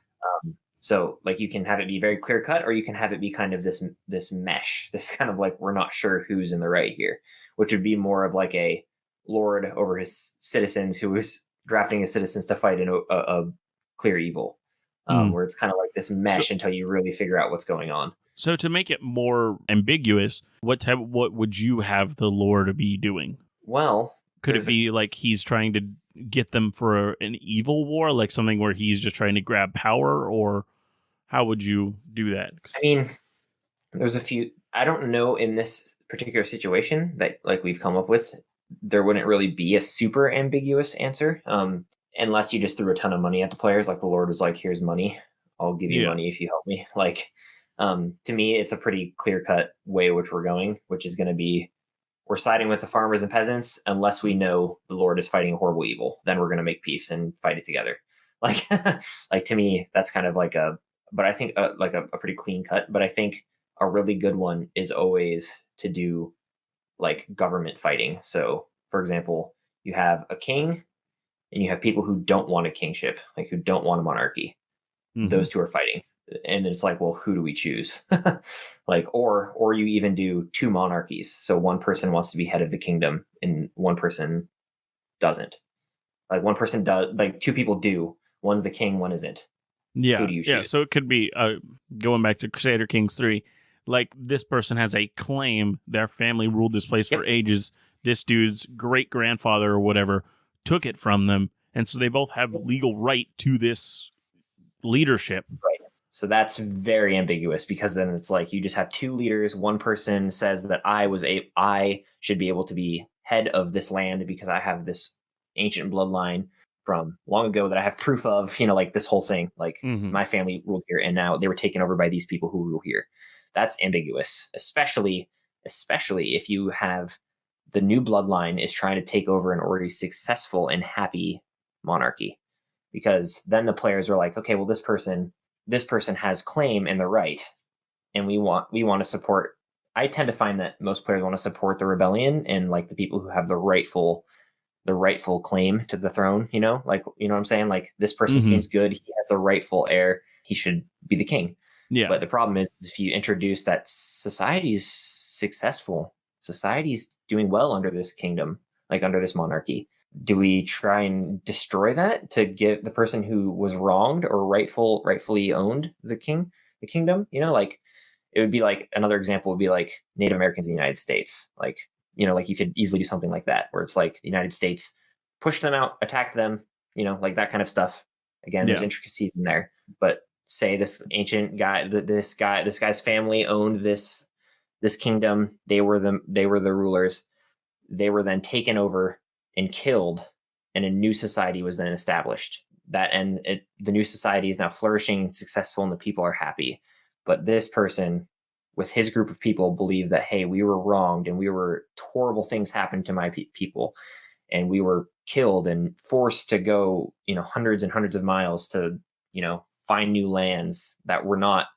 So like you can have it be very clear cut, or you can have it be kind of this mesh, this kind of like, we're not sure who's in the right here, which would be more of like a lord over his citizens who is drafting his citizens to fight in a clear evil, where it's kind of like this mesh until you really figure out what's going on. So to make it more ambiguous, what would you have the lord be doing? Well, could it be like he's trying to get them for an evil war, like something where he's just trying to grab power, or how would you do that? I mean, there's a few. I don't know, in this particular situation that like we've come up with, there wouldn't really be a super ambiguous answer, unless you just threw a ton of money at the players. Like the Lord was like, "Here's money. I'll give you money if you help me." Like, to me, it's a pretty clear cut way which we're going, which is going to be, we're siding with the farmers and peasants unless we know the Lord is fighting a horrible evil. Then we're going to make peace and fight it together. Like, like to me, that's kind of like but I think like a pretty clean cut. But I think a really good one is always to do like government fighting. So, for example, you have a king and you have people who don't want a kingship, like who don't want a monarchy. Those two are fighting. And it's like, well, who do we choose? Like, or you even do two monarchies. So one person wants to be head of the kingdom and one person doesn't. Like one person does, like two people do. One's the king, one isn't. Yeah. Who do you choose? Yeah. So it could be going back to Crusader Kings 3. Like this person has a claim, their family ruled this place for ages. This dude's great grandfather or whatever took it from them. And so they both have legal right to this leadership. Right. So that's very ambiguous, because then it's like you just have two leaders. One person says that I should be able to be head of this land because I have this ancient bloodline from long ago that I have proof of, like this whole thing, like my family ruled here and now they were taken over by these people who rule here. That's ambiguous, especially if you have the new bloodline is trying to take over an already successful and happy monarchy, because then the players are like, okay, well, this person has claim and the right, and we want to support. I tend to find that most players want to support the rebellion and like the people who have the rightful claim to the throne, like, you know what I'm saying? Like, this person seems good. He has the rightful heir. He should be the king. Yeah. But the problem is, if you introduce that society's successful, society's doing well under this kingdom, like under this monarchy, do we try and destroy that to give the person who was wronged or rightfully owned the king the kingdom. Like it would be like another example would be like Native Americans in the United States. Like like you could easily do something like that where it's like the United States pushed them out, attacked them, like that kind of stuff. Again, there's Yeah. intricacies in there, but say this ancient guy, this guy's family owned this kingdom. They were the rulers. They were then taken over and killed, and a new society was then established. The new society is now flourishing, successful, and the people are happy. But this person, with his group of people, believed that, hey, we were wronged and horrible things happened to my people, and we were killed and forced to go, hundreds and hundreds of miles to, find new lands that were not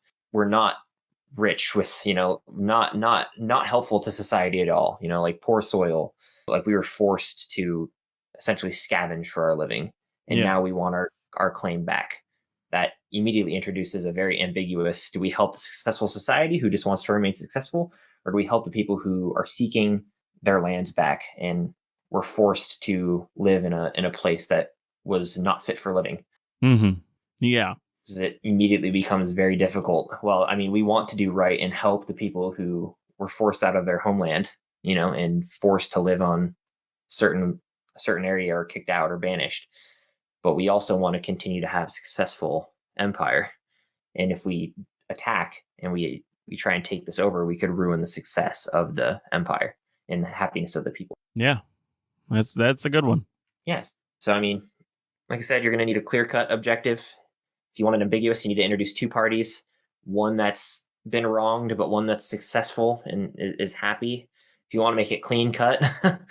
rich with, not helpful to society at all, like poor soil. Like we were forced to essentially scavenge for our living. And Yeah. now we want our claim back. That immediately introduces a very ambiguous, do we help the successful society who just wants to remain successful? Or do we help the people who are seeking their lands back and were forced to live in a place that was not fit for living? Yeah. It immediately becomes very difficult. Well, I mean, we want to do right and help the people who were forced out of their homeland, and forced to live on a certain area or kicked out or banished. But we also want to continue to have a successful empire. And if we attack and we try and take this over, we could ruin the success of the empire and the happiness of the people. Yeah. That's a good one. Yes. So, I mean, like I said, you're going to need a clear-cut objective. If you want it ambiguous, you need to introduce two parties, one that's been wronged, but one that's successful and is happy. If you want to make it clean cut,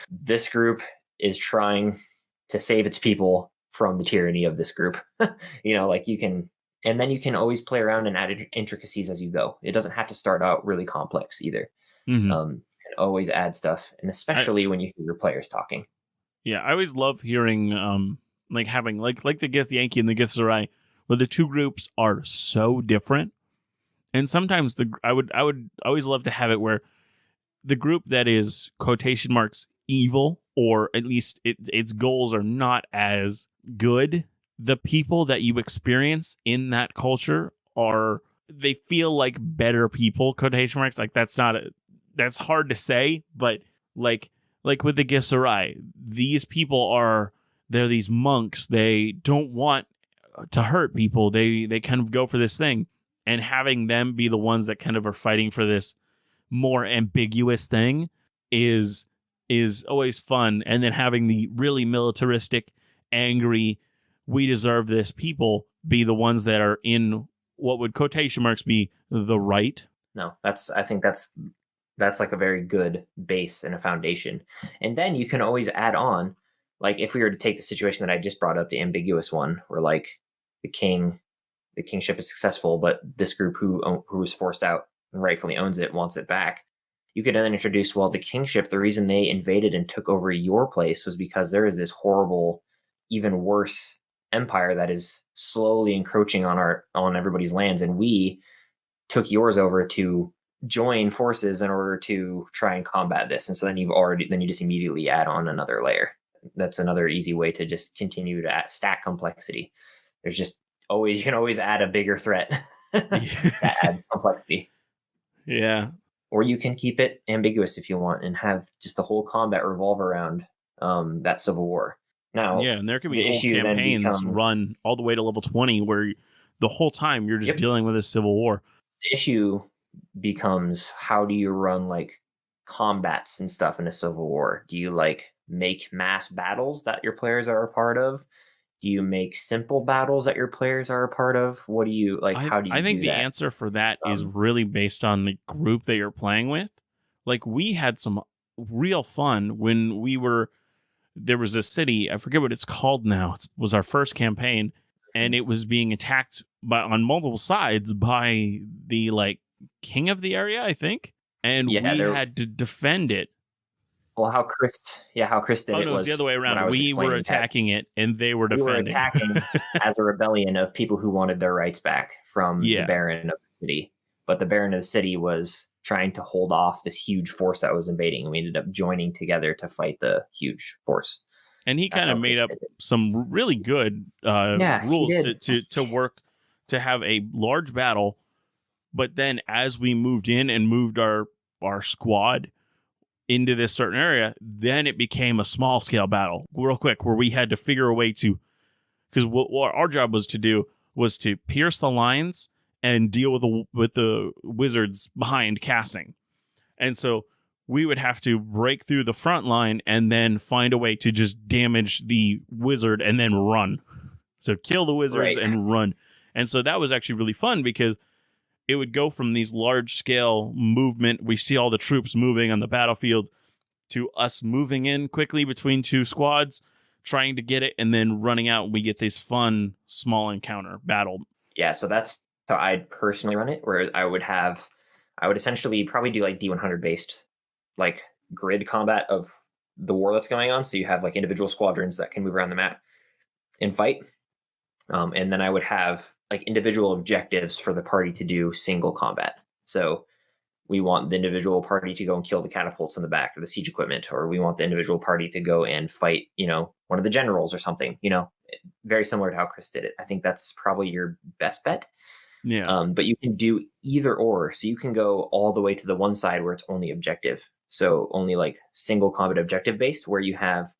this group is trying to save its people from the tyranny of this group. Like you can, and then you can always play around and add intricacies as you go. It doesn't have to start out really complex either. You can always add stuff, and especially when you hear your players talking. Yeah, I always love hearing like having like the Gith Yankee and the Gith Sarai, where the two groups are so different. And sometimes I would always love to have it where the group that is quotation marks evil, or at least its goals are not as good, the people that you experience in that culture they feel like better people, quotation marks. Like that's hard to say, but like with the Gith Sarai, these people they're these monks. They don't want to hurt people. They kind of go for this thing, and having them be the ones that kind of are fighting for this more ambiguous thing is always fun. And then having the really militaristic, angry, we deserve this people be the ones that are in what would quotation marks be the right. No, I think that's like a very good base and a foundation. And then you can always add on, like if we were to take the situation that I just brought up, the ambiguous one, where like the kingship is successful, but this group who was forced out and rightfully owns it wants it back. You could then introduce, well, the kingship, the reason they invaded and took over your place was because there is this horrible, even worse empire that is slowly encroaching on everybody's lands, and we took yours over to join forces in order to try and combat this. And so then you just immediately add on another layer. That's another easy way to just continue to stack complexity. There's just you can always add a bigger threat that adds complexity. Yeah. Or you can keep it ambiguous if you want and have just the whole combat revolve around that civil war. Now, yeah, and there can be whole campaigns run all the way to level 20 where the whole time you're just dealing with a civil war. The issue becomes, how do you run like combats and stuff in a civil war? Do you like make mass battles that your players are a part of? Do you make simple battles that your players are a part of? What do you like? How do you? I think do the that? answer for that is really based on the group that you're playing with. Like we had some real fun when there was a city, I forget what it's called now. It was our first campaign, and it was being attacked on multiple sides by the like king of the area, I think, and we had to defend it. Well, how Chris did it was the other way around. We were attacking it, and they were defending. We were attacking as a rebellion of people who wanted their rights back from the Baron of the city. But the Baron of the city was trying to hold off this huge force that was invading, and we ended up joining together to fight the huge force. And he kind of made up some really good rules to work to have a large battle But then as we moved in and moved our squad into this certain area, then it became a small scale battle real quick where we had to figure a way to, because what our job was to do was to pierce the lines and deal with the wizards behind casting. And so we would have to break through the front line and then find a way to just damage the wizard and then run. So kill the wizards and run. And so that was actually really fun because it would go from these large scale movement. We see all the troops moving on the battlefield to us moving in quickly between two squads, trying to get it, and then running out. And we get this fun small encounter battle. Yeah, so that's how I'd personally run it, where I would essentially probably do like D100 based like grid combat of the war that's going on. So you have like individual squadrons that can move around the map and fight. And then I would have like individual objectives for the party to do single combat. So we want the individual party to go and kill the catapults in the back or the siege equipment, or we want the individual party to go and fight, one of the generals or something, very similar to how Chris did it. I think that's probably your best bet. Yeah. But you can do either or. So you can go all the way to the one side where it's only objective. So only like single combat objective based, where you have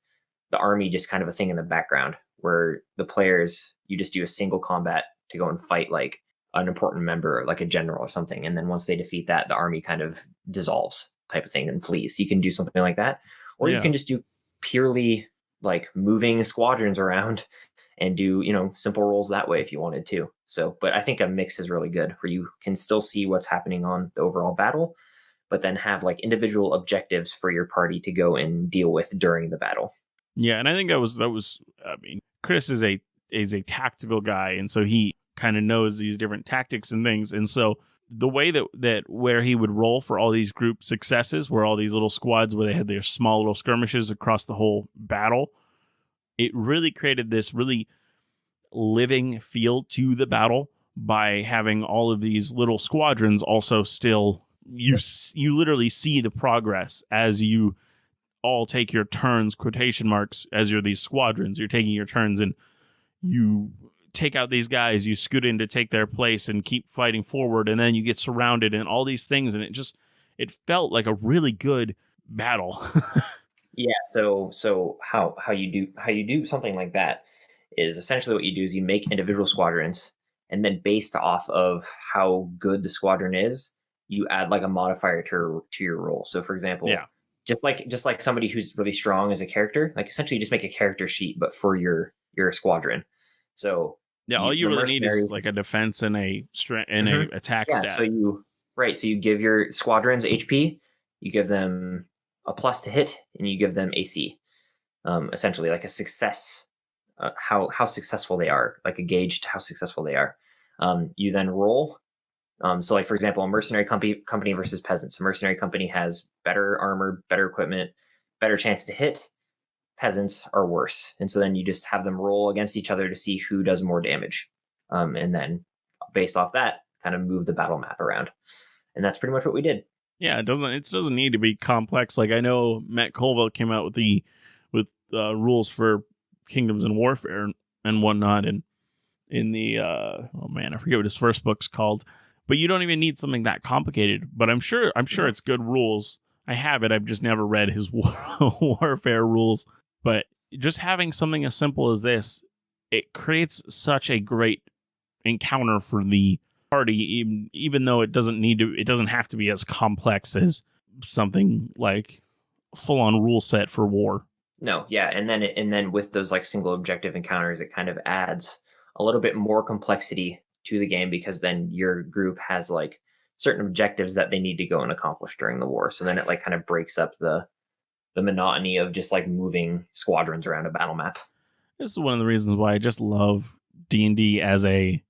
the army just kind of a thing in the background, where the players, you just do a single combat to go and fight like an important member, like a general or something. And then once they defeat that, the army kind of dissolves type of thing and flees. You can do something like that. Or you can just do purely like moving squadrons around and do, simple rolls that way if you wanted to. So, but I think a mix is really good where you can still see what's happening on the overall battle, but then have like individual objectives for your party to go and deal with during the battle. Yeah, and I think that was I mean, Chris is a tactical guy, and so he kind of knows these different tactics and things. And so the way that where he would roll for all these group successes, where all these little squads where they had their small little skirmishes across the whole battle, it really created this really living feel to the battle by having all of these little squadrons also still you literally see the progress as you all take your turns, quotation marks, as you're these squadrons. You're taking your turns and you take out these guys, you scoot in to take their place and keep fighting forward, and then you get surrounded and all these things, and it felt like a really good battle. Yeah, so how you do something like that is essentially what you do is you make individual squadrons, and then based off of how good the squadron is, you add like a modifier to your roll. So for example, just like somebody who's really strong as a character, like essentially you just make a character sheet but for your squadron. So all you really need is like a defense and a strength and a attack stat. So you give your squadrons HP, you give them a plus to hit, and you give them AC. Essentially like a success, how successful they are, like a gauge to how successful they are. You then roll. So like, for example, a mercenary company versus peasants. A mercenary company has better armor, better equipment, better chance to hit. Peasants are worse. And so then you just have them roll against each other to see who does more damage. And then based off that, kind of move the battle map around. And that's pretty much what we did. Yeah, it doesn't need to be complex. Like I know Matt Colville came out with rules for Kingdoms and Warfare and whatnot, and in the I forget what his first book's called. But you don't even need something that complicated. But I'm sure it's good rules. I have it. I've just never read his warfare rules. But just having something as simple as this, it creates such a great encounter for the party, even though it doesn't have to be as complex as something like full-on rule set for war. No, yeah, and then with those like single objective encounters, it kind of adds a little bit more complexity to the game, because then your group has like certain objectives that they need to go and accomplish during the war. So then it like kind of breaks up the monotony of just like moving squadrons around a battle map. This is one of the reasons why I just love D&D as a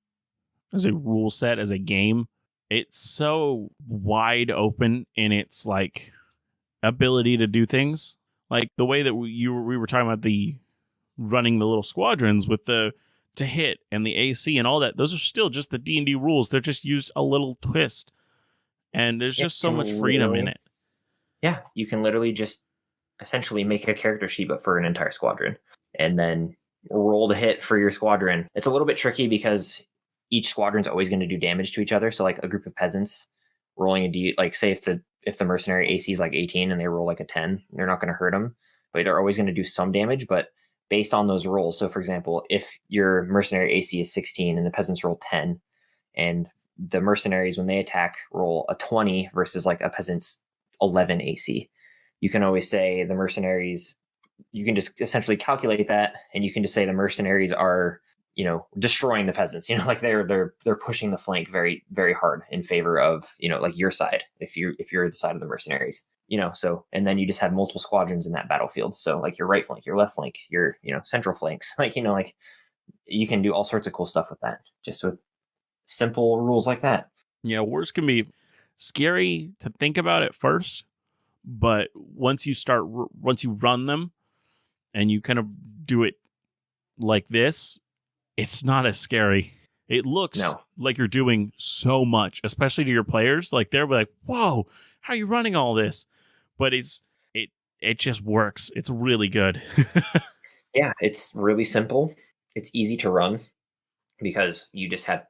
rule set, as a game. It's so wide open in its like ability to do things. Like the way that we were talking about the running the little squadrons with the to hit and the AC and all that. Those are still just the D&D rules. They're just used a little twist. And there's just so much freedom in it. Yeah, you can literally just essentially make a character sheet, but for an entire squadron, and then roll to hit for your squadron. It's a little bit tricky because each squadron's always going to do damage to each other. So like a group of peasants rolling a d, like say if the mercenary AC is like 18 and they roll like a 10, they're not going to hurt them, but they're always going to do some damage. But based on those rolls, so for example, if your mercenary AC is 16 and the peasants roll 10, and the mercenaries when they attack roll a 20 versus like a peasant's 11 AC, you can always say the mercenaries, you can just essentially calculate that, and you can just say the mercenaries are, you know, destroying the peasants, you know, like they're pushing the flank very, very hard in favor of, you know, like your side, if you're the side of the mercenaries, you know. So, and then you just have multiple squadrons in that battlefield, so like your right flank, your left flank, your, you know, central flanks, like, you know, like you can do all sorts of cool stuff with that, just with simple rules like that. Yeah, wars can be scary to think about at first, but once you run them and you kind of do it like this, it's not as scary. It looks like you're doing so much, especially to your players. Like they're like, "Whoa, how are you running all this?" But it just works. It's really good. Yeah, it's really simple. It's easy to run because you just have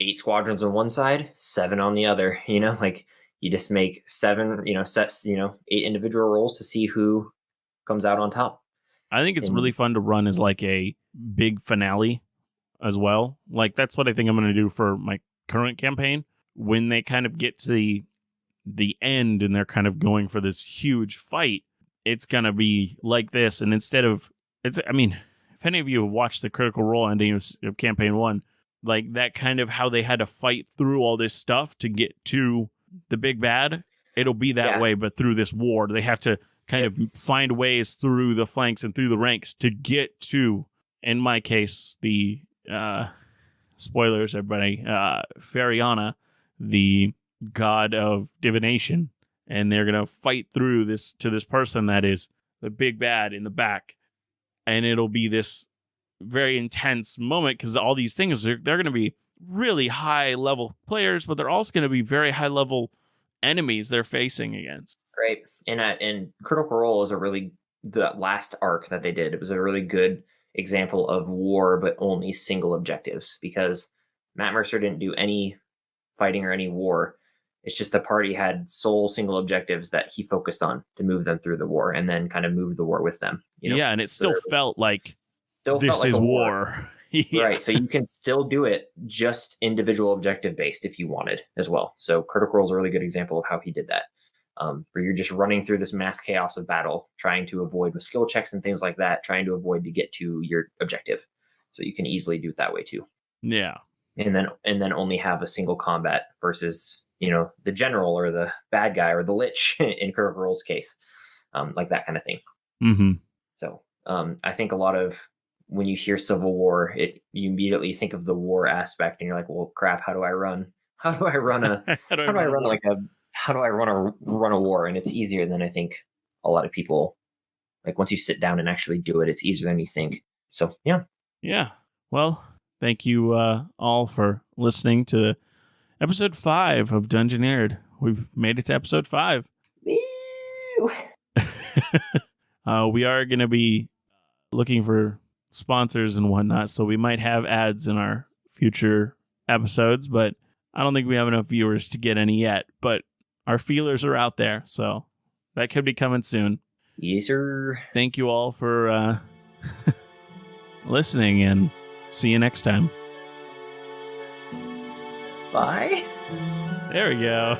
8 squadrons on one side, 7 on the other. You know, like you just make 7, you know, sets, you know, 8 individual rolls to see who comes out on top. I think it's really fun to run as like a big finale as well. Like that's what I think I'm going to do for my current campaign. When they kind of get to the end and they're kind of going for this huge fight, it's going to be like this. And instead of, I mean, if any of you have watched the Critical Role ending of campaign 1, like that kind of how they had to fight through all this stuff to get to the big bad, it'll be that way, but through this war, they have to kind of find ways through the flanks and through the ranks to get to, in my case, the spoilers, everybody, Fariana, the god of divination, and they're gonna fight through this to this person that is the big bad in the back, and it'll be this very intense moment because all these things they're going to be really high level players, but they're also going to be very high level enemies they're facing against. Right, and Critical Role is the last arc that they did. It was a really good example of war, but only single objectives, because Matt Mercer didn't do any fighting or any war. It's just the party had sole single objectives that he focused on to move them through the war, and then kind of move the war with them. You know? Yeah, and it still felt like this felt like is war. Yeah. Right, so you can still do it just individual objective based if you wanted as well. So Critical Role is a really good example of how he did that. Where you're just running through this mass chaos of battle, trying to avoid with skill checks and things like that, trying to avoid to get to your objective. So you can easily do it that way too. Yeah. And then only have a single combat versus, you know, the general or the bad guy or the lich in Critical Role's case, like that kind of thing. Mm-hmm. So I think a lot of when you hear Civil War, you immediately think of the war aspect, and you're like, well, crap, how do I run? How do I run a war? And it's easier than I think a lot of people, like once you sit down and actually do it, it's easier than you think. So yeah. Well, thank you all for listening to episode 5 of Dungeoneered. We've made it to episode 5. Woo! We are going to be looking for sponsors and whatnot, so we might have ads in our future episodes, but I don't think we have enough viewers to get any yet. But our feelers are out there, so that could be coming soon. Yes, sir. Thank you all for listening, and see you next time. Bye. There we go.